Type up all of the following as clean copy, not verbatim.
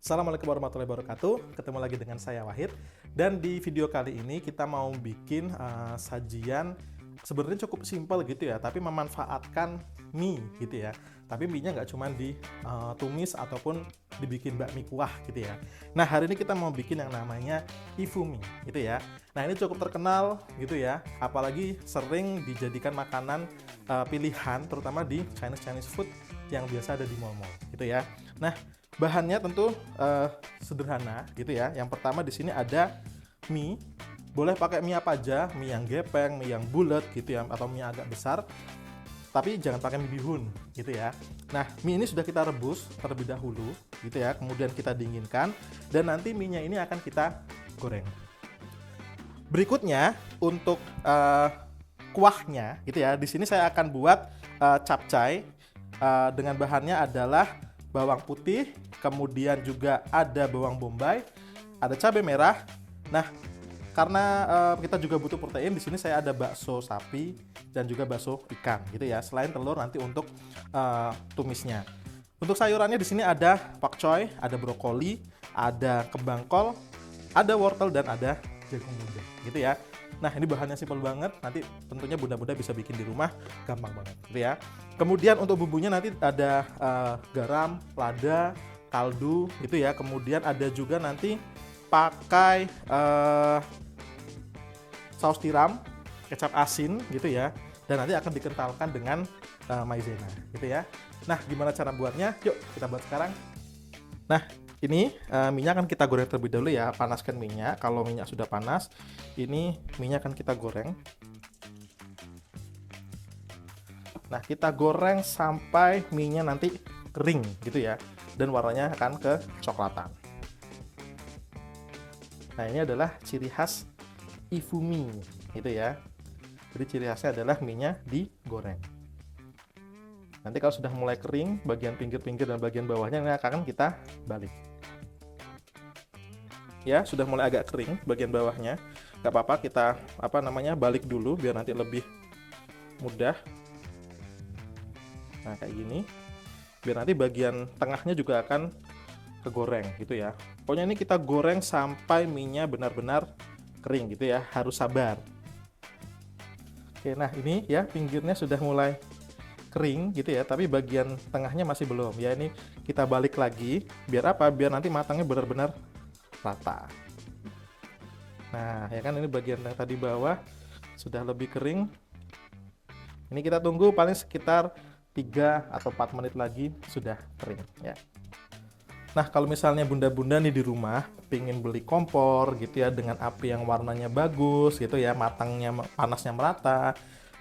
Assalamualaikum warahmatullahi wabarakatuh. Ketemu lagi dengan saya Wahid. Dan di video kali ini kita mau bikin sajian sebenarnya cukup simpel gitu ya, tapi memanfaatkan mie gitu ya. Tapi mie-nya nggak cuma ditumis ataupun dibikin bakmi kuah gitu ya. Nah, hari ini kita mau bikin yang namanya ifumi gitu ya. Nah, ini cukup terkenal gitu ya, apalagi sering dijadikan makanan pilihan terutama di Chinese food yang biasa ada di mall-mall gitu ya. Nah, bahannya tentu sederhana gitu ya. Yang pertama di sini ada mie. Boleh pakai mie apa aja, mie yang gepeng, mie yang bulat gitu ya, atau mie agak besar. Tapi jangan pakai mie bihun gitu ya. Nah, mie ini sudah kita rebus terlebih dahulu gitu ya. Kemudian kita dinginkan dan nanti mie-nya ini akan kita goreng. Berikutnya untuk kuahnya gitu ya. Di sini saya akan buat capcay dengan bahannya adalah bawang putih, kemudian juga ada bawang bombay, ada cabai merah. Nah, karena kita juga butuh protein, di sini saya ada bakso sapi dan juga bakso ikan gitu ya. Selain telur nanti untuk tumisnya. Untuk sayurannya di sini ada pakcoy, ada brokoli, ada kembang kol, ada wortel dan ada jagung muda gitu ya. Nah, ini bahannya simpel banget. Nanti tentunya bunda-bunda bisa bikin di rumah, gampang banget gitu ya. Kemudian untuk bumbunya nanti ada garam, lada, kaldu gitu ya. Kemudian ada juga nanti pakai saus tiram, kecap asin gitu ya. Dan nanti akan dikentalkan dengan maizena gitu ya. Nah, gimana cara buatnya? Yuk kita buat sekarang. Nah, ini minyak akan kita goreng terlebih dahulu ya. Panaskan minyak. Kalau minyak sudah panas, ini minyak akan kita goreng. Nah, kita goreng sampai minyak nanti kering gitu ya. Dan warnanya akan kecoklatan. Nah, ini adalah ciri khas ifumi gitu ya. Jadi ciri khasnya adalah minyak digoreng. Nanti kalau sudah mulai kering, bagian pinggir-pinggir dan bagian bawahnya ini akan kita balik. Ya, sudah mulai agak kering bagian bawahnya. Gak apa-apa, kita balik dulu biar nanti lebih mudah. Nah, kayak gini. Biar nanti bagian tengahnya juga akan kegoreng gitu ya. Pokoknya ini kita goreng sampai minyak benar-benar kering gitu ya, harus sabar. Oke, nah ini ya pinggirnya sudah mulai kering gitu ya, tapi bagian tengahnya masih belum. Ya, ini kita balik lagi, biar apa? Biar nanti matangnya benar-benar rata. Nah, ya kan ini bagian yang tadi bawah sudah lebih kering. Ini kita tunggu paling sekitar 3 atau 4 menit lagi sudah kering ya. Nah, kalau misalnya bunda-bunda nih di rumah pengen beli kompor gitu ya dengan api yang warnanya bagus gitu ya, matangnya panasnya merata,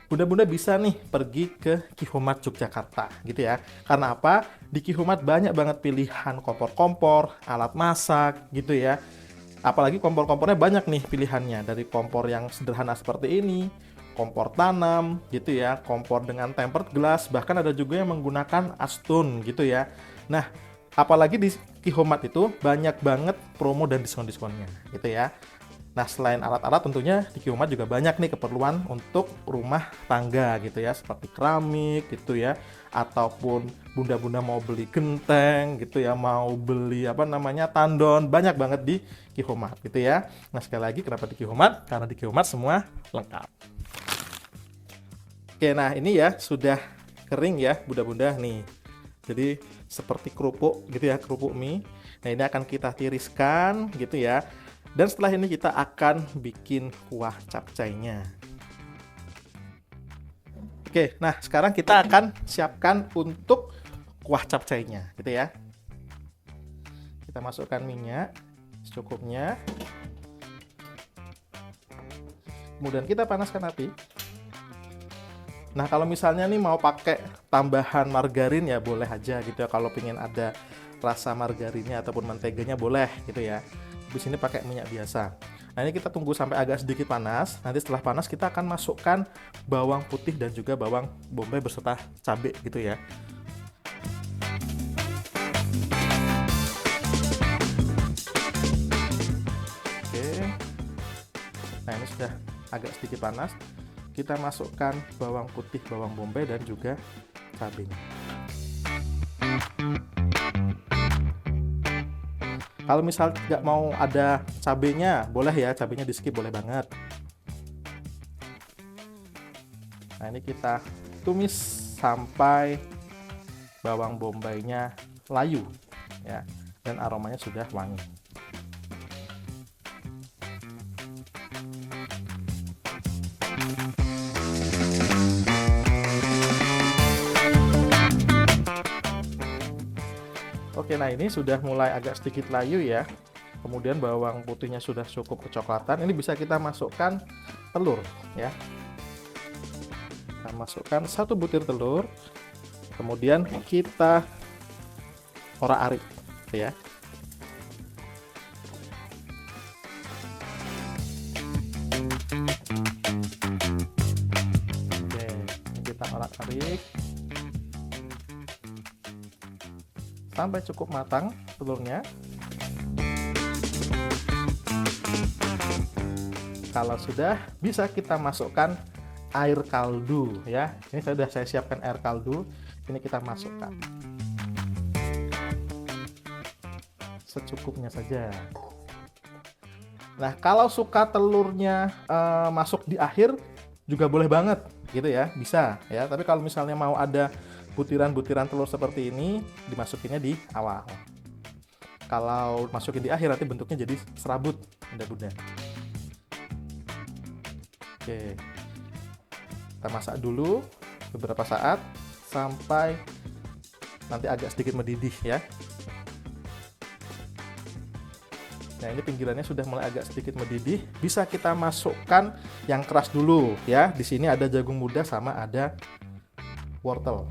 bunda-bunda bisa nih pergi ke Qihomat Yogyakarta gitu ya. Karena apa? Di Qihomat banyak banget pilihan kompor-kompor, alat masak gitu ya. Apalagi kompor-kompornya banyak nih pilihannya, dari kompor yang sederhana seperti ini, kompor tanam gitu ya, kompor dengan tempered glass, bahkan ada juga yang menggunakan astun gitu ya. Nah, apalagi di Qihomat itu banyak banget promo dan diskon-diskonnya gitu ya. Nah, selain alat-alat tentunya di Qihomat juga banyak nih keperluan untuk rumah tangga gitu ya, seperti keramik gitu ya, ataupun bunda-bunda mau beli genteng gitu ya, mau beli tandon, banyak banget di Qihomat gitu ya. Nah, sekali lagi kenapa di Qihomat? Karena di Qihomat semua lengkap. Oke, nah ini ya sudah kering ya bunda-bunda nih. Jadi seperti kerupuk gitu ya, kerupuk mie. Nah, ini akan kita tiriskan gitu ya. Dan setelah ini kita akan bikin kuah capcaynya. Oke, nah sekarang kita akan siapkan untuk kuah capcaynya gitu ya. Kita masukkan minyak secukupnya. Kemudian kita panaskan api. Nah, kalau misalnya nih mau pakai tambahan margarin ya boleh aja gitu ya. Kalau pengen ada rasa margarinnya ataupun menteganya boleh gitu ya. Di sini pakai minyak biasa. Nah, ini kita tunggu sampai agak sedikit panas. Nanti setelah panas kita akan masukkan bawang putih dan juga bawang bombay beserta cabai gitu ya. Oke. Nah, ini sudah agak sedikit panas. Kita masukkan bawang putih, bawang bombay dan juga cabenya. Kalau misal nggak mau ada cabenya, boleh ya, cabenya di skip, boleh banget. Nah, ini kita tumis sampai bawang bombaynya layu ya, dan aromanya sudah wangi. Oke, nah ini sudah mulai agak sedikit layu ya. Kemudian bawang putihnya sudah cukup kecoklatan. Ini bisa kita masukkan telur ya. Kita masukkan 1 butir telur. Kemudian kita orak-arik ya. Oke, kita orak-arik sampai cukup matang telurnya. Kalau sudah, bisa kita masukkan air kaldu ya. Ini sudah saya siapkan air kaldu. Ini kita masukkan secukupnya saja. Nah, kalau suka telurnya masuk di akhir juga boleh banget gitu ya, bisa ya. Tapi kalau misalnya mau ada butiran-butiran telur seperti ini, dimasukinnya di awal. Kalau masukin di akhir nanti bentuknya jadi serabut, bunda-bunda. Oke, kita masak dulu beberapa saat sampai nanti agak sedikit mendidih ya. Nah, ini pinggirannya sudah mulai agak sedikit mendidih. Bisa kita masukkan yang keras dulu ya. Di sini ada jagung muda sama ada wortel.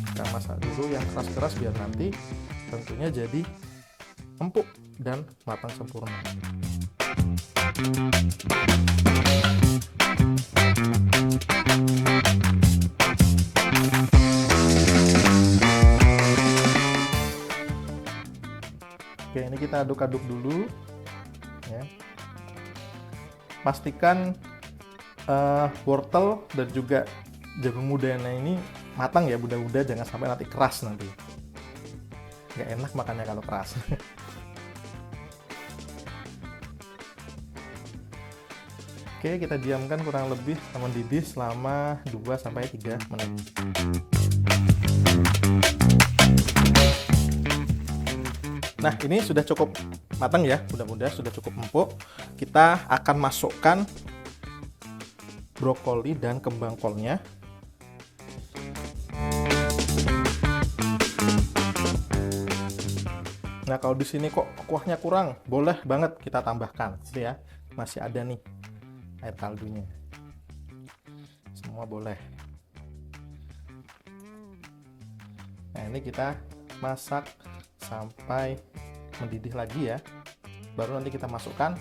Kita masak dulu yang keras-keras biar nanti tentunya jadi empuk dan matang sempurna. Oke, ini kita aduk-aduk dulu ya. Pastikan wortel dan juga jagung mudanya ini matang ya bunda-bunda, jangan sampai nanti keras nanti. Nggak enak makannya kalau keras. Oke, kita diamkan kurang lebih mendidih selama 2-3 menit. Nah, ini sudah cukup matang ya, bunda-bunda, sudah cukup empuk. Kita akan masukkan brokoli dan kembang kolnya. Nah, kalau di sini kok kuahnya kurang, boleh banget kita tambahkan, ya. Masih ada nih air kaldunya. Semua boleh. Nah, ini kita masak sampai mendidih lagi ya. Baru nanti kita masukkan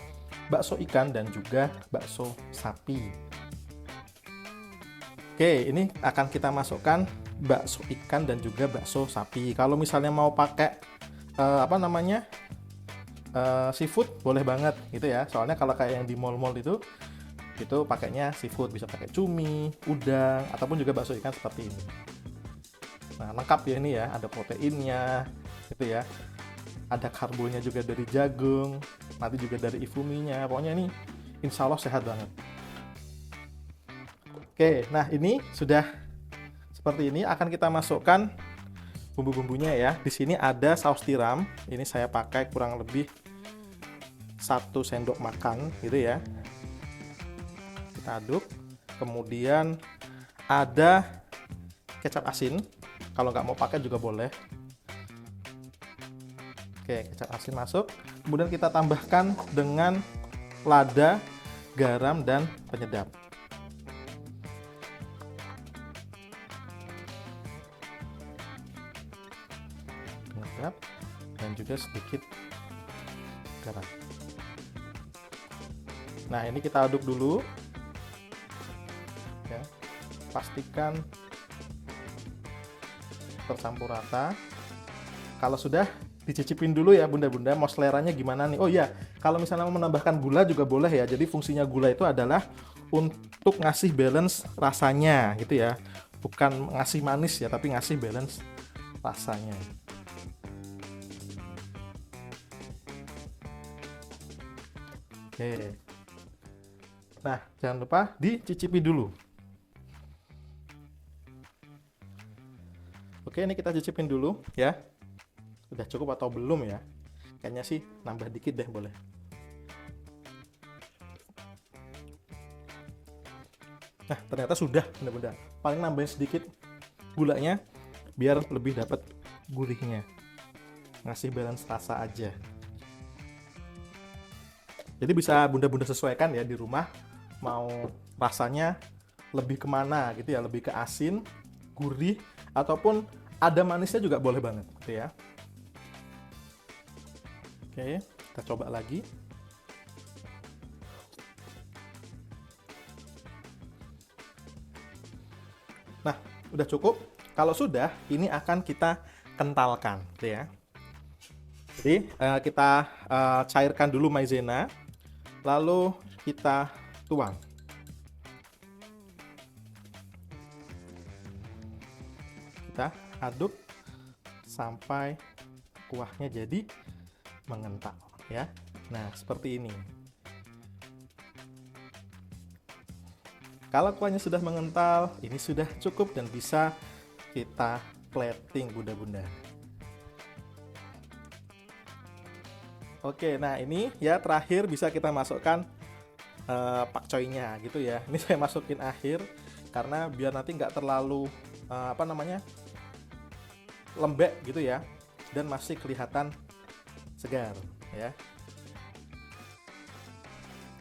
bakso ikan dan juga bakso sapi. Oke, ini akan kita masukkan bakso ikan dan juga bakso sapi. Kalau misalnya mau pakai seafood boleh banget gitu ya. Soalnya kalau kayak yang di mall-mall itu pakainya seafood, bisa pakai cumi, udang, ataupun juga bakso ikan seperti ini. Nah, lengkap ya ini ya, ada proteinnya gitu ya. Ada karbonya juga dari jagung, nanti juga dari ifuminya. Pokoknya ini insya Allah sehat banget. Oke, nah ini sudah seperti ini. Akan kita masukkan bumbu-bumbunya ya. Di sini ada saus tiram. Ini saya pakai kurang lebih 1 sendok makan gitu ya. Kita aduk. Kemudian ada kecap asin. Kalau nggak mau pakai juga boleh. Oke, kecap asin masuk. Kemudian kita tambahkan dengan lada, garam, dan penyedap. Penyedap dan juga sedikit garam. Nah, ini kita aduk dulu. Ya, pastikan tercampur rata. Kalau sudah, dicicipin dulu ya bunda-bunda, mau seleranya gimana nih. Oh iya, kalau misalnya mau menambahkan gula juga boleh ya. Jadi fungsinya gula itu adalah untuk ngasih balance rasanya gitu ya. Bukan ngasih manis ya, tapi ngasih balance rasanya. Oke. Nah, jangan lupa dicicipi dulu. Oke, ini kita cicipin dulu ya. Udah cukup atau belum ya? Kayaknya sih nambah dikit deh boleh. Nah, ternyata sudah benar-benar. Paling nambahin sedikit gulanya biar lebih dapat gurihnya. Ngasih balance rasa aja. Jadi bisa bunda-bunda sesuaikan ya di rumah, mau rasanya lebih kemana gitu ya, lebih ke asin, gurih, ataupun ada manisnya juga boleh banget gitu ya. Oke, kita coba lagi. Nah, udah cukup. Kalau sudah, ini akan kita kentalkan gitu ya. Jadi kita cairkan dulu maizena, lalu kita tuang. Kita aduk sampai kuahnya jadi mengental ya. Nah, seperti ini. Kalau kuahnya sudah mengental, ini sudah cukup dan bisa kita plating bunda-bunda. Oke, nah ini ya terakhir bisa kita masukkan pakcoynya gitu ya. Ini saya masukin akhir karena biar nanti nggak terlalu lembek gitu ya, dan masih kelihatan segar ya.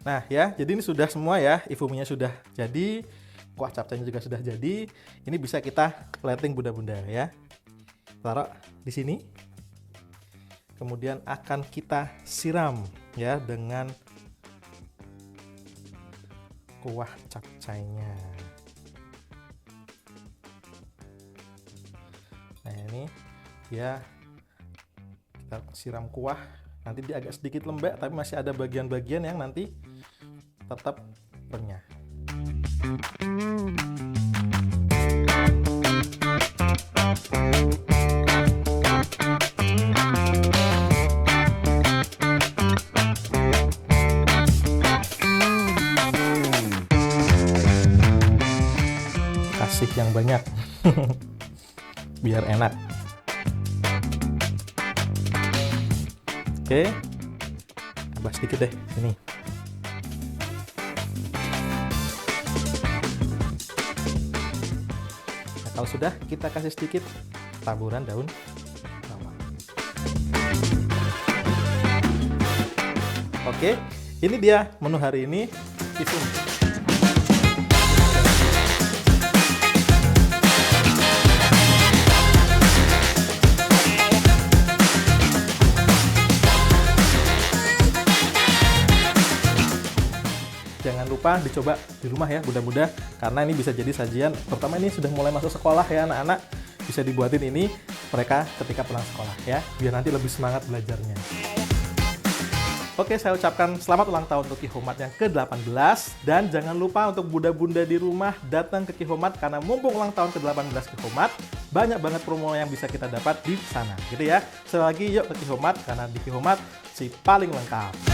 Nah ya, jadi ini sudah semua ya, ifuminya sudah jadi, kuah capcaynya juga sudah jadi. Ini bisa kita plating bunda-bunda ya. Taruh di sini. Kemudian akan kita siram ya dengan kuah capcaynya. Nah ini ya, kita siram kuah. Nanti dia agak sedikit lembek, tapi masih ada bagian-bagian yang nanti tetap renyah. Kasih yang banyak biar enak. Oke, tambah sedikit deh ini. Nah, kalau sudah, kita kasih sedikit taburan daun bawang. Oke, ini dia menu hari ini. Ifumi. Jangan lupa dicoba di rumah ya bunda-bunda, karena ini bisa jadi sajian, terutama ini sudah mulai masuk sekolah ya anak-anak, bisa dibuatin ini mereka ketika pulang sekolah ya, biar nanti lebih semangat belajarnya. Oke, saya ucapkan selamat ulang tahun untuk Kihomat yang ke-18, dan jangan lupa untuk bunda-bunda di rumah datang ke Kihomat, karena mumpung ulang tahun ke-18 Kihomat, banyak banget promo yang bisa kita dapat di sana gitu ya. Sekali lagi yuk ke Kihomat, karena di Kihomat si paling lengkap.